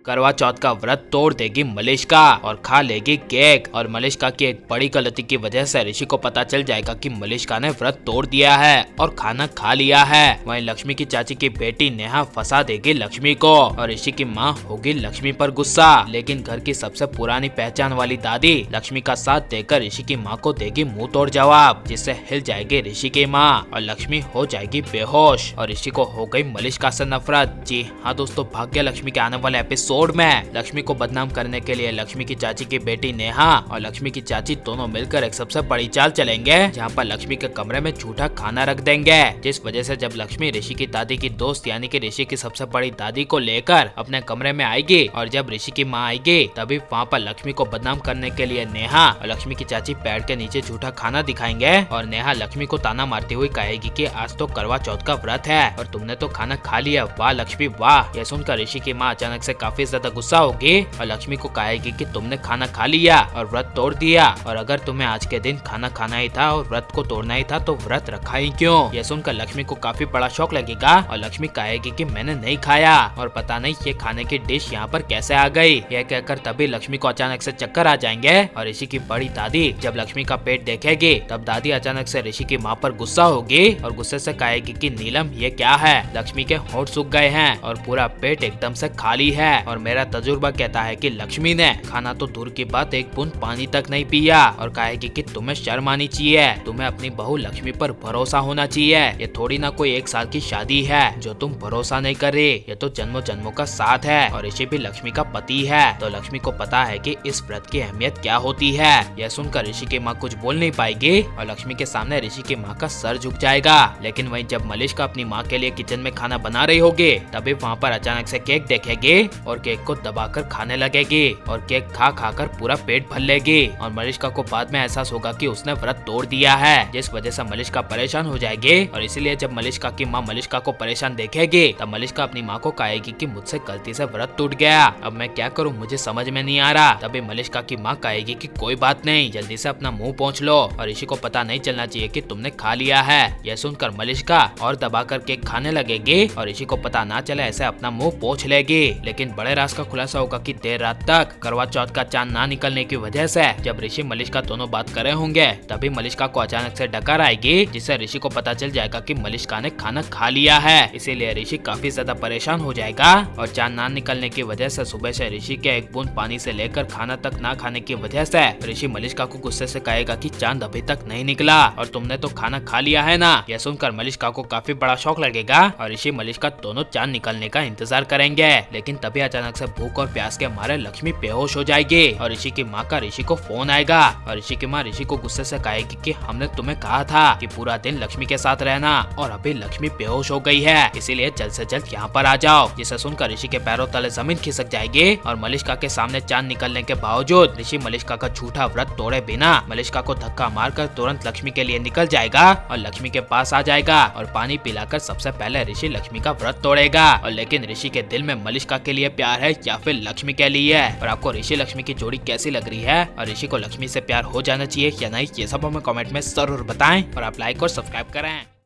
करवा चौथ का व्रत तोड़ देगी मलिष्का और खा लेगी केक। और मलिष्का की एक बड़ी गलती की वजह से ऋषि को पता चल जाएगा कि मलिष्का ने व्रत तोड़ दिया है और खाना खा लिया है। वहीं लक्ष्मी की चाची की बेटी नेहा फंसा देगी लक्ष्मी को और ऋषि की माँ होगी लक्ष्मी पर गुस्सा। लेकिन घर की सबसे पुरानी पहचान वाली दादी लक्ष्मी का साथ देकर ऋषि की माँ को देगी मुंह तोड़ जवाब, जिससे हिल जाएगी ऋषि की माँ और लक्ष्मी हो जाएगी बेहोश और ऋषि को हो गई मलिष्का से नफरत। जी हाँ दोस्तों, भाग्य लक्ष्मी के आने वाले एपिसोड में लक्ष्मी को बदनाम करने के लिए लक्ष्मी की चाची की बेटी नेहा और लक्ष्मी की चाची दोनों मिलकर एक सबसे बड़ी चाल चलेंगे, जहाँ पर लक्ष्मी के कमरे में झूठा खाना रख देंगे। जिस वजह से जब लक्ष्मी ऋषि की दादी की दोस्त यानी कि ऋषि की सबसे बड़ी दादी को लेकर अपने कमरे में आएगी और जब ऋषि की माँ आएगी तभी वहाँ पर लक्ष्मी को बदनाम करने के लिए नेहा और लक्ष्मी की चाची पेड़ के नीचे झूठा खाना दिखाएंगे और नेहा लक्ष्मी को ताना मारती हुई कहेगी कि आज तो करवा चौथ का व्रत है और तुमने तो खाना खा लिया, वाह लक्ष्मी वाह। यह सुनकर ऋषि की माँ अचानक से काफी ज्यादा गुस्सा होगी और लक्ष्मी को कहेगी कि तुमने खाना खा लिया और व्रत तोड़ दिया और अगर तुम्हें आज के दिन खाना खाना ही था और व्रत को तोड़ना ही था तो व्रत रखा ही क्यों। यह सुनकर लक्ष्मी को काफी बड़ा शौक लगेगा और लक्ष्मी कहेगी कि मैंने नहीं खाया और पता नहीं ये खाने की डिश यहाँ पर कैसे आ गई। यह कहकर तभी लक्ष्मी को अचानक से चक्कर आ जाएंगे और ऋषि की बड़ी दादी जब लक्ष्मी का पेट देखेगी तब दादी अचानक से ऋषि की माँ पर गुस्सा होगी और गुस्से से कहेगी कि नीलम ये क्या है, लक्ष्मी के होंठ सूख गए हैं और पूरा पेट एकदम से खाली है और मेरा तजुर्बा कहता है कि लक्ष्मी ने खाना तो दूर की बात एक बूंद पानी तक नहीं पिया और कहेगी कि तुम्हें शर्म आनी चाहिए, तुम्हें अपनी बहू लक्ष्मी पर भरोसा होना चाहिए। ये थोड़ी ना कोई एक साल की शादी है जो तुम भरोसा नहीं कर रही, ये तो जन्मों जन्मों का साथ है और ऋषि भी लक्ष्मी का पति है तो लक्ष्मी को पता है कि इस व्रत की अहमियत क्या होती है। यह सुनकर ऋषि की माँ कुछ बोल नहीं पाएगी और लक्ष्मी के सामने ऋषि की माँ का सर झुक जाएगा। लेकिन वहीं जब मलिष्का अपनी माँ के लिए किचन में खाना बना रही होगी तभी वहाँ पर अचानक से केक देखेगी और केक को दबाकर खाने लगेगी और केक खा खाकर पूरा पेट भर लेगी और मलिष्का को बाद में एहसास होगा कि उसने व्रत तोड़ दिया है, जिस वजह से मलिष्का परेशान हो जाएगी और इसीलिए जब मलिष्का की माँ मलिष्का को परेशान देखेगी तब मलिष्का अपनी माँ को कहेगी कि मुझसे गलती से व्रत टूट गया, अब मैं क्या करूँ मुझे समझ में नहीं आ रहा। तभी मलिष्का की माँ कहेगी कि कोई बात नहीं, जल्दी से अपना मुंह पोंछ लो और ऋषि को पता नहीं चलना चाहिए कि तुमने खा लिया है। यह सुनकर मलिष्का और दबाकर केक खाने लगेगी और ऋषि को पता ना चले ऐसे अपना मुंह पोंछ लेगी। लेकिन बड़े राज का खुलासा होगा कि देर रात तक करवा चौथ का चांद ना निकलने की वजह से जब ऋषि मलिष्का दोनों बात कर रहे होंगे तभी मलिष्का को अचानक से डकार आएगी, जिससे ऋषि को पता चल जाएगा कि मलिष्का ने खाना खा लिया है। इसीलिए ऋषि काफी ज्यादा परेशान हो जाएगा और चांद ना निकलने की वजह से सुबह से ऋषि के एक बूंद पानी से लेकर खाना तक ना खाने की वजह से ऋषि मलिष्का को गुस्से से कहेगा कि चांद अभी तक नहीं निकला और तुमने तो खाना खा लिया है ना। यह सुनकर मलिष्का को काफी बड़ा शौक लगेगा और ऋषि मलिष्का दोनों चांद निकलने का इंतजार करेंगे। लेकिन तभी अचानक से भूख और प्यास के मारे लक्ष्मी बेहोश हो जाएगी और ऋषि की माँ का ऋषि को फोन आएगा और ऋषि की माँ ऋषि को गुस्से से कहेगी कि हमने तुम्हें कहा था कि पूरा दिन लक्ष्मी के साथ रहना और अभी लक्ष्मी बेहोश हो गई है, इसीलिए जल्द से जल्द यहाँ पर आ जाओ। जिसे सुनकर ऋषि के पैरों तले जमीन खिसक जाएगी और मलिष्का के सामने चांद निकलने के बावजूद ऋषि मलिष्का का झूठा व्रत तोड़े बिना मलिष्का को धक्का मारकर तुरंत लक्ष्मी के लिए निकल जाएगा और लक्ष्मी के पास आ जाएगा और पानी पिलाकर सबसे पहले ऋषि लक्ष्मी का व्रत तोड़ेगा। और लेकिन ऋषि के दिल में मलिष्का के लिए प्यार है या फिर लक्ष्मी के लिए। और आपको ऋषि लक्ष्मी की जोड़ी कैसी लग रही है और ऋषि को लक्ष्मी से प्यार हो जाना चाहिए या नहीं, ये सब हमें कमेंट में जरूर बताएं और आप लाइक और सब्सक्राइब करें।